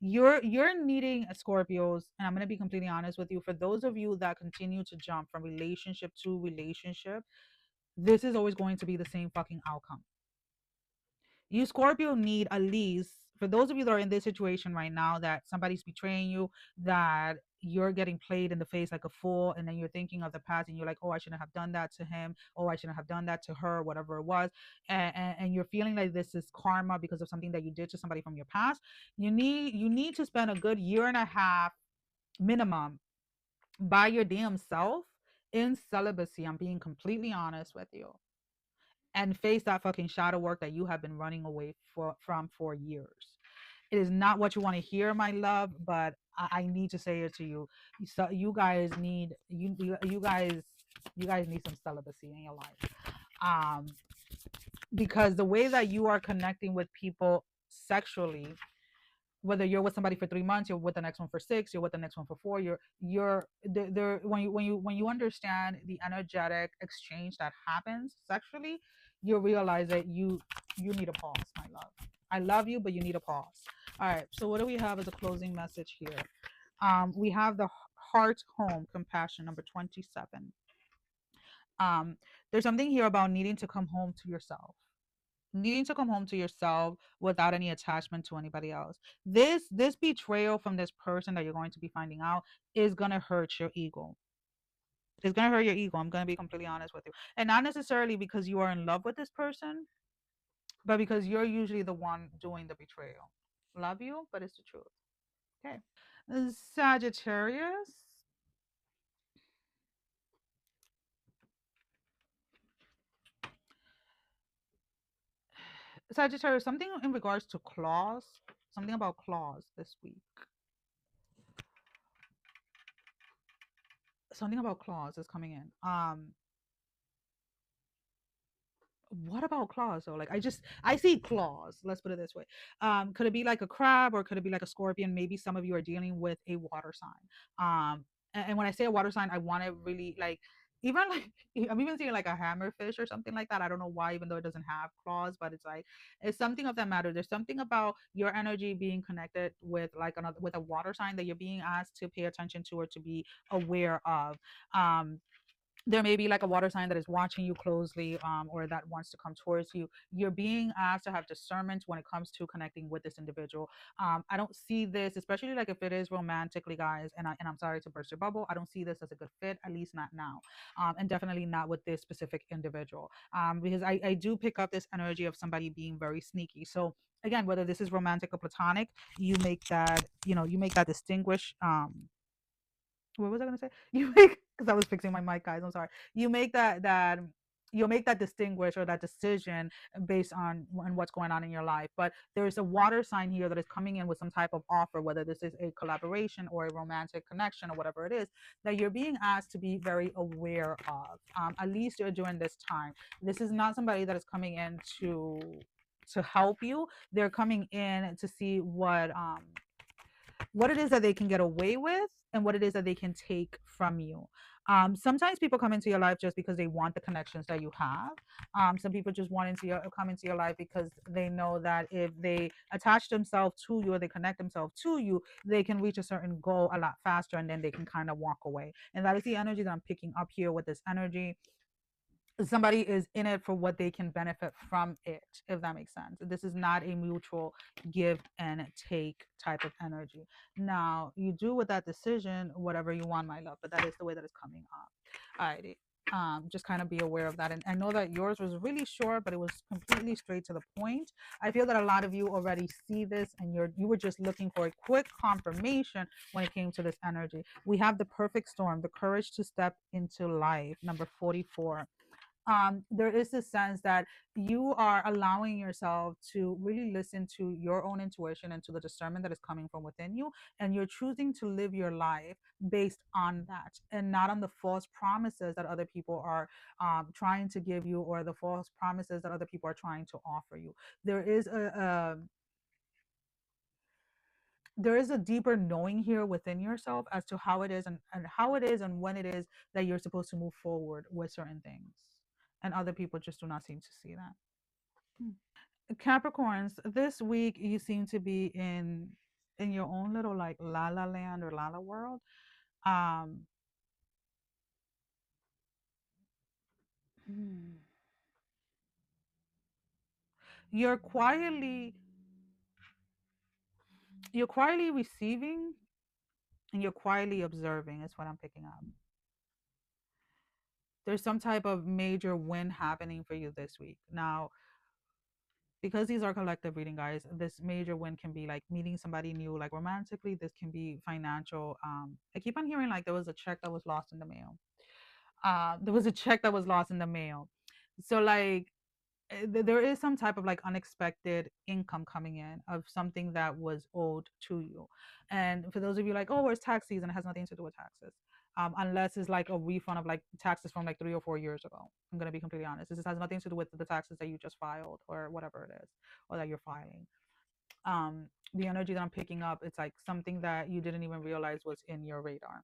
You're needing, Scorpios, and I'm going to be completely honest with you. For those of you that continue to jump from relationship to relationship, this is always going to be the same fucking outcome. You, Scorpio, need at least, for those of you that are in this situation right now, that somebody's betraying you, that you're getting played in the face like a fool, and then you're thinking of the past and you're like, oh, I shouldn't have done that to him, oh, I shouldn't have done that to her, whatever it was. And you're feeling like this is karma because of something that you did to somebody from your past. You need to spend a good year and a half minimum by your damn self in celibacy. I'm being completely honest with you, and face that fucking shadow work that you have been running away from for years. It is not what you want to hear, my love, but I need to say it to you. So you guys need you guys need some celibacy in your life. Um, because the way that you are connecting with people sexually, whether you're with somebody for 3 months, you're with the next one for 6, you're with the next one for 4, you're there, when you understand the energetic exchange that happens sexually, you realize that you need a pause, my love. I love you, but you need a pause. All right, so what do we have as a closing message here? We have the heart home compassion number 27. um there's something here about needing to come home to yourself, without any attachment to anybody else. This betrayal from this person that you're going to be finding out is going to hurt your ego. It's going to hurt your ego. I'm going to be completely honest with you. And not necessarily because you are in love with this person, but because you're usually the one doing the betrayal. Love you, but it's the truth. Okay. Sagittarius. Sagittarius, something in regards to claws, something about claws this week. Something about claws is coming in. What about claws though? Like, I see claws. Let's put it this way. Could it be like a crab, or could it be like a scorpion? Maybe some of you are dealing with a water sign. And when I say a water sign, I want to really like, even like, I'm even seeing like a hammerfish or something like that. I don't know why, even though it doesn't have claws, but it's something of that matter. There's something about your energy being connected with like another, with a water sign, that you're being asked to pay attention to or to be aware of. Um, there may be like a water sign that is watching you closely, or that wants to come towards you. You're being asked to have discernment when it comes to connecting with this individual. I don't see this, especially like if it is romantically, guys, and I'm sorry to burst your bubble, I don't see this as a good fit, at least not now. And definitely not with this specific individual, because I do pick up this energy of somebody being very sneaky. So again, whether this is romantic or platonic, you make that distinguish. What was I gonna say? You make, because I was fixing my mic, guys. I'm sorry. You make that you'll make that distinguish, or that decision, based on what's going on in your life. But there's a water sign here that is coming in with some type of offer, whether this is a collaboration or a romantic connection or whatever it is, that you're being asked to be very aware of. At least during this time. This is not somebody that is coming in to help you. They're coming in to see what it is that they can get away with, and what it is that they can take from you. Sometimes people come into your life just because they want the connections that you have. Some people just come into your life because they know that if they attach themselves to you, or they connect themselves to you, they can reach a certain goal a lot faster, and then they can kind of walk away. And that is the energy that I'm picking up here with this energy. Somebody is in it for what they can benefit from it, if that makes sense. This is not a mutual give and take type of energy. Now, you do with that decision whatever you want, my love, but that is the way that it's coming up. All right. Just kind of be aware of that. And I know that yours was really short, but it was completely straight to the point. I feel that a lot of you already see this, and you were just looking for a quick confirmation when it came to this energy. We have the perfect storm, the courage to step into life, number 44. there is this sense that you are allowing yourself to really listen to your own intuition and to the discernment that is coming from within you, and you're choosing to live your life based on that and not on the false promises that other people are trying to give you, or the false promises that other people are trying to offer you. There is a deeper knowing here within yourself as to how it is, and how it is and when it is that you're supposed to move forward with certain things, and other people just do not seem to see that. Capricorns, this week you seem to be in your own little like la la land or la la world. um hmm, you're quietly receiving, and you're quietly observing is what I'm picking up. There's some type of major win happening for you this week. Now, because these are collective reading, guys, this major win can be like meeting somebody new, like romantically. This can be financial. I keep on hearing like there was a check that was lost in the mail. There was a check that was lost in the mail. So like there is some type of like unexpected income coming in of something that was owed to you. And for those of you like, oh, it's tax season, it has nothing to do with taxes. Unless it's like a refund of like taxes from like 3 or 4 years ago. I'm gonna be completely honest. This has nothing to do with the taxes that you just filed or whatever it is, or that you're filing. The energy that I'm picking up, it's like something that you didn't even realize was in your radar,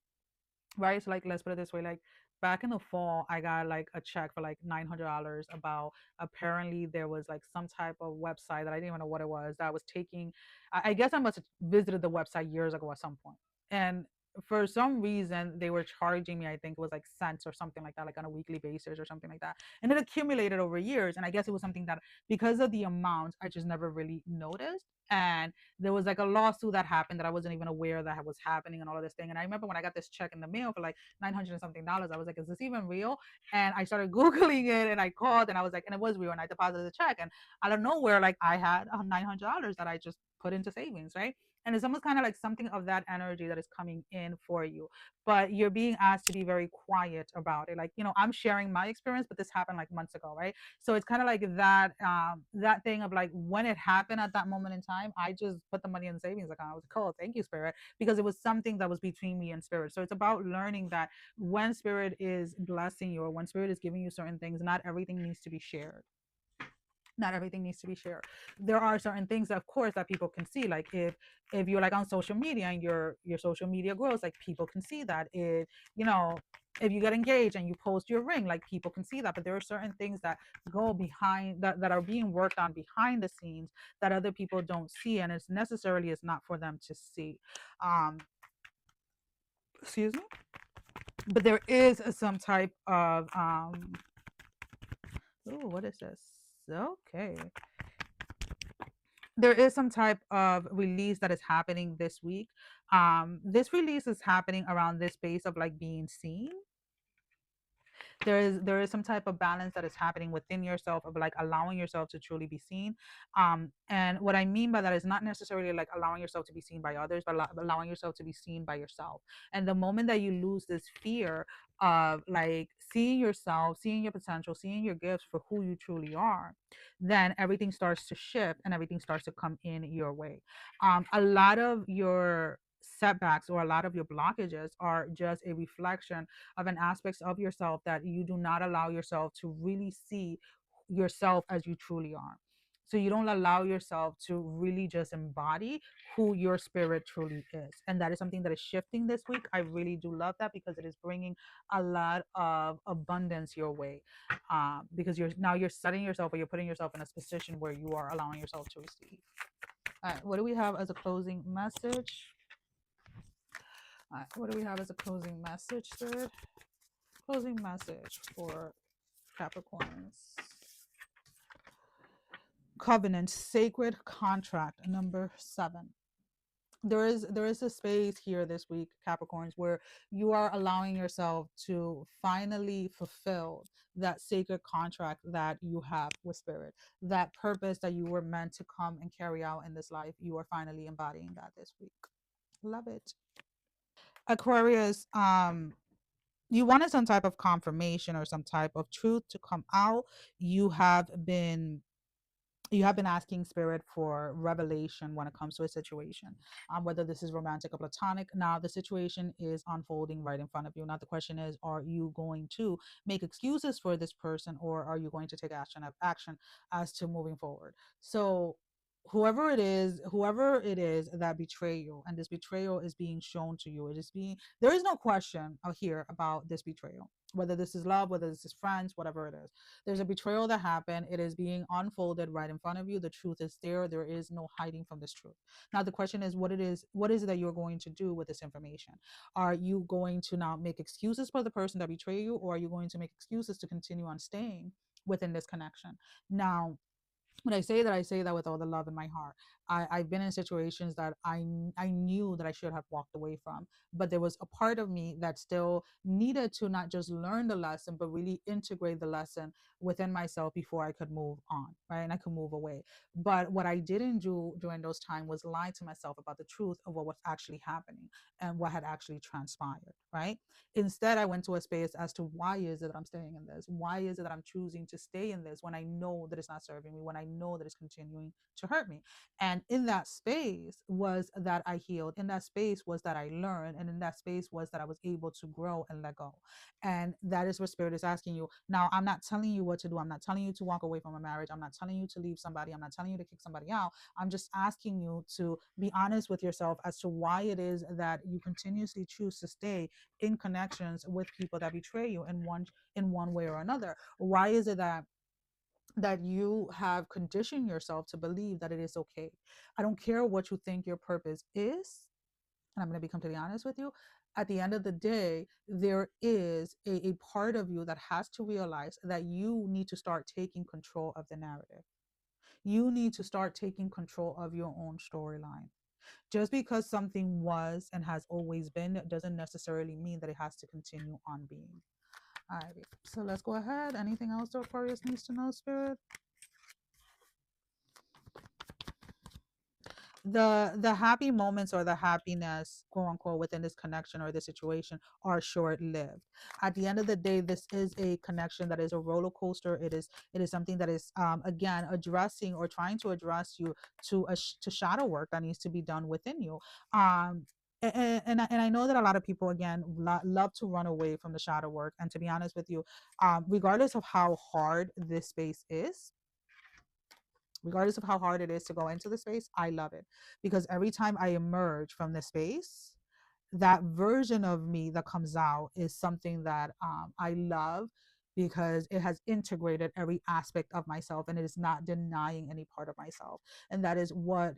right? So like let's put it this way, like back in the fall I got like a check for like $900 about, apparently there was like some type of website that I didn't even know what it was that was taking, I guess I must have visited the website years ago at some point, and for some reason they were charging me, I think it was like cents or something like that, like on a weekly basis or something like that, and it accumulated over years, and I guess it was something that because of the amount I just never really noticed. And there was like a lawsuit that happened that I wasn't even aware that was happening and all of this thing. And I remember when I got this check in the mail for like 900 and something dollars, I was like, is this even real? And I started Googling it and I called and I was like, and it was real. And I deposited the check. And out of nowhere, like I had $900 that I just put into savings, right? And it's almost kind of like something of that energy that is coming in for you. But you're being asked to be very quiet about it. Like, I'm sharing my experience, but this happened like months ago, right? So it's kind of like that thing of like when it happened at that moment in time, I just put the money in the savings account. I was like, oh, thank you, spirit, because it was something that was between me and spirit. So it's about learning that when spirit is blessing you or when spirit is giving you certain things, not everything needs to be shared. Not everything needs to be shared. There are certain things, of course, that people can see. Like if you're like on social media and your social media grows, like people can see that. You know if you get engaged and you post your ring, like people can see that. But there are certain things that go behind, that are being worked on behind the scenes, that other people don't see, and it's necessarily is not for them to see. um Excuse me. But there is some type of oh, what is this? Okay. There is some type of release that is happening this week. This release is happening around this space of like being seen. There is some type of balance that is happening within yourself of like allowing yourself to truly be seen. And what I mean by that is not necessarily like allowing yourself to be seen by others, but allowing yourself to be seen by yourself. And the moment that you lose this fear of like seeing yourself, seeing your potential, seeing your gifts for who you truly are, then everything starts to shift and everything starts to come in your way. A lot of your setbacks or a lot of your blockages are just a reflection of an aspects of yourself that you do not allow yourself to really see yourself as you truly are. So you don't allow yourself to really just embody who your spirit truly is. And that is something that is shifting this week. I really do love that because it is bringing a lot of abundance your way. Because you're setting yourself, or you're putting yourself in a position where you are allowing yourself to receive. All right, what do we have as a closing message? All right, what do we have as a closing message, Spirit? Closing message for Capricorns. Covenant, sacred contract, number 7. There is a space here this week, Capricorns, where you are allowing yourself to finally fulfill that sacred contract that you have with spirit. That purpose that you were meant to come and carry out in this life, you are finally embodying that this week. Love it. Aquarius, you wanted some type of confirmation or some type of truth to come out. You have been you have been asking spirit for revelation when it comes to a situation, whether this is romantic or platonic. Now the situation is unfolding right in front of you. Now the question is, are you going to make excuses for this person, or are you going to take action as to moving forward? So whoever it is that betray you, and this betrayal is being shown to you, it is being, there is no question here about this betrayal, whether this is love, whether this is friends, whatever it is. There's a betrayal that happened. It is being unfolded right in front of you. The truth is there. There is no hiding from this truth. Now the question is, what is it that you're going to do with this information? Are you going to now make excuses for the person that betrayed you, or are you going to make excuses to continue on staying within this connection? Now, when I say that with all the love in my heart. I've been in situations that I knew that I should have walked away from, but there was a part of me that still needed to not just learn the lesson, but really integrate the lesson within myself before I could move on, right? And I could move away. But what I didn't do during those times was lie to myself about the truth of what was actually happening and what had actually transpired, right? Instead, I went to a space as to why is it that I'm staying in this? Why is it that I'm choosing to stay in this when I know that it's not serving me, when I know that it's continuing to hurt me? And in that space was that I healed. In that space was that I learned. And in that space was that I was able to grow and let go. And that is what Spirit is asking you. Now, I'm not telling you what to do. I'm not telling you to walk away from a marriage. I'm not telling you to leave somebody. I'm not telling you to kick somebody out. I'm just asking you to be honest with yourself as to why it is that you continuously choose to stay in connections with people that betray you in one way or another. Why is it that you have conditioned yourself to believe that it is okay? I don't care what you think your purpose is, and I'm going to be completely honest with you. At the end of the day, there is a part of you that has to realize that you need to start taking control of the narrative. You need to start taking control of your own storyline. Just because something was and has always been doesn't necessarily mean that it has to continue on being. All right, so let's go ahead. Anything else the Aquarius needs to know, Spirit? The happy moments or the happiness, quote unquote, within this connection or this situation are short lived. At the end of the day, this is a connection that is a roller coaster. It is something that is again addressing or trying to address you to shadow work that needs to be done within you. And I know that a lot of people again love to run away from the shadow work. And to be honest with you, regardless of how hard this space is, regardless of how hard it is to go into the space, I love it, because every time I emerge from the space, that version of me that comes out is something that I love, because it has integrated every aspect of myself and it is not denying any part of myself. And that is what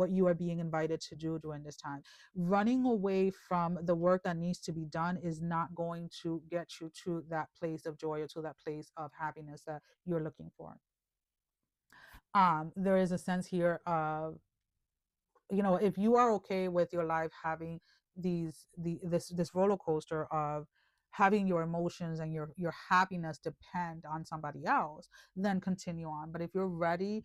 you are being invited to do during this time. Running away from the work that needs to be done is not going to get you to that place of joy or to that place of happiness that you're looking for. There is a sense here of, if you are okay with your life having this roller coaster of having your emotions and your happiness depend on somebody else, then continue on. But if you're ready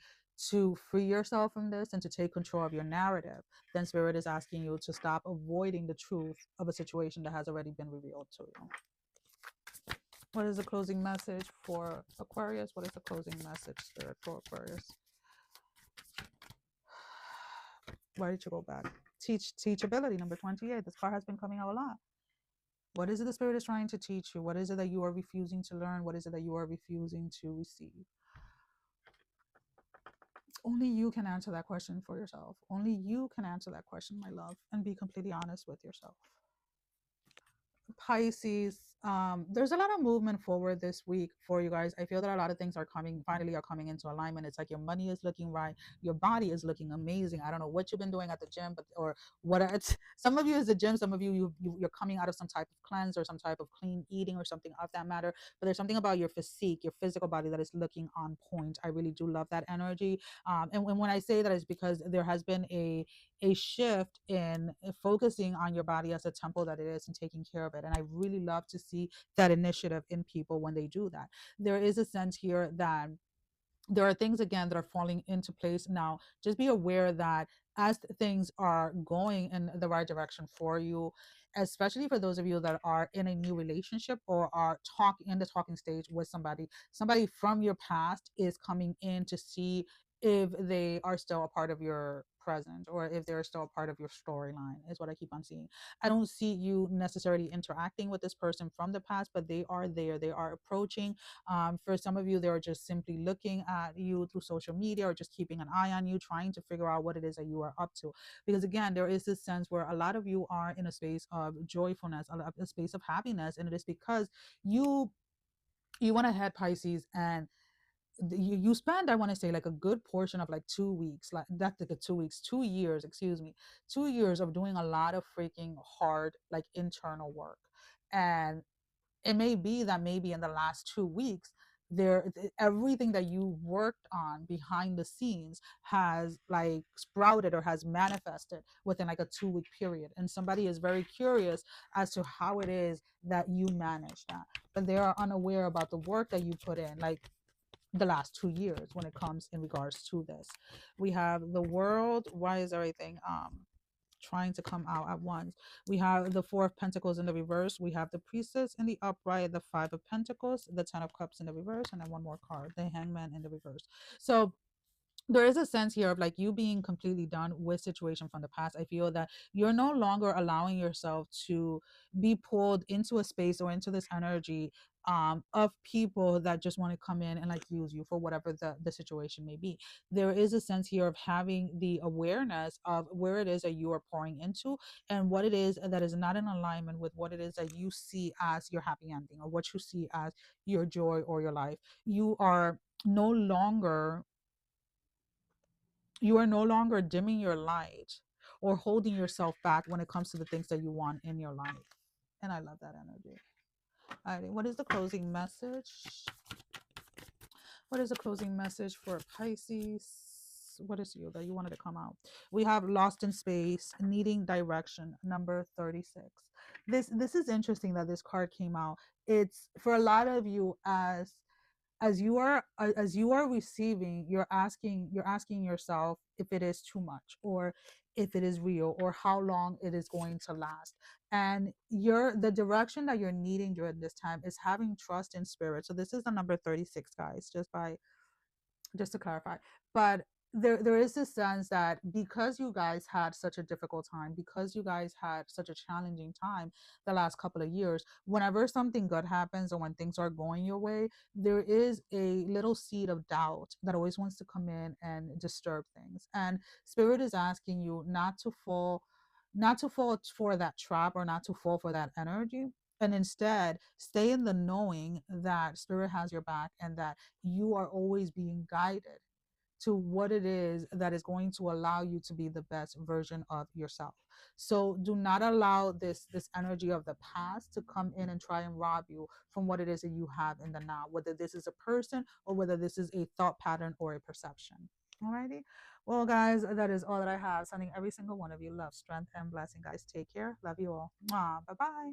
to free yourself from this and to take control of your narrative, then Spirit is asking you to stop avoiding the truth of a situation that has already been revealed to you. What is the closing message for Aquarius? What is the closing message, Spirit, for Aquarius? Why did you go back? Teachability, number 28. This card has been coming out a lot. What is it the Spirit is trying to teach you? What is it that you are refusing to learn? What is it that you are refusing to receive? Only you can answer that question for yourself. Only you can answer that question, my love, and be completely honest with yourself. Pisces, there's a lot of movement forward this week for you guys. I feel that a lot of things finally are coming into alignment. It's like your money is looking right, your body is looking amazing. I don't know what you've been doing at the gym, but or what it's, some of you is the gym, some of you're coming out of some type of cleanse or some type of clean eating or something of that matter. But there's something about your physique, your physical body, that is looking on point. I really do love that energy. And when I say that, is because there has been a shift in focusing on your body as a temple that it is and taking care of it. And I really love to see that initiative in people when they do that. There is a sense here that there are things again that are falling into place now. Just be aware that as things are going in the right direction for you, especially for those of you that are in a new relationship or are in the talking stage with somebody from your past is coming in to see if they are still a part of your present or if they're still a part of your storyline, is what I keep on seeing. I don't see you necessarily interacting with this person from the past, but they are there. They are approaching. For some of you, they're just simply looking at you through social media or just keeping an eye on you, trying to figure out what it is that you are up to. Because again, there is this sense where a lot of you are in a space of joyfulness, a space of happiness, and it is because you you went ahead, Pisces, and you spend, I want to say, like a good portion of like 2 weeks, like that's like a 2 weeks, 2 years, excuse me, 2 years of doing a lot of freaking hard like internal work. And it may be that maybe in the last 2 weeks everything that you worked on behind the scenes has like sprouted or has manifested within like a 2 week period, and somebody is very curious as to how it is that you manage that, but they are unaware about the work that you put in like the last 2 years when it comes in regards to this. We have the world. Why is everything trying to come out at once? We have the Four of Pentacles in the reverse. We have the Priestess in the upright, the Five of Pentacles, the Ten of Cups in the reverse, and then one more card, the Hangman in the reverse. So there is a sense here of like you being completely done with situation from the past. I feel that you're no longer allowing yourself to be pulled into a space or into this energy of people that just want to come in and like use you for whatever the situation may be. There is a sense here of having the awareness of where it is that you are pouring into and what it is that is not in alignment with what it is that you see as your happy ending or what you see as your joy or your life. You are no longer dimming your light or holding yourself back when it comes to the things that you want in your life. And I love that energy. All right, what is the closing message? What is the closing message for Pisces? What is you that you wanted to come out? We have lost in space, needing direction, number 36. This is interesting that this card came out. It's for a lot of you, as you are receiving, you're asking yourself if it is too much or if it is real or how long it is going to last. And the direction that you're needing during this time is having trust in spirit. So this is the number 36, guys, just to clarify. But there is this sense that because you guys had such a difficult time, because you guys had such a challenging time the last couple of years, whenever something good happens or when things are going your way, there is a little seed of doubt that always wants to come in and disturb things. And spirit is asking you not to fall for that trap or not to fall for that energy, and instead stay in the knowing that spirit has your back and that you are always being guided to what it is that is going to allow you to be the best version of yourself. So do not allow this energy of the past to come in and try and rob you from what it is that you have in the now, whether this is a person or whether this is a thought pattern or a perception. Alrighty. Well, guys, that is all that I have. Sending every single one of you love, strength, and blessing. Guys, take care. Love you all. Bye bye.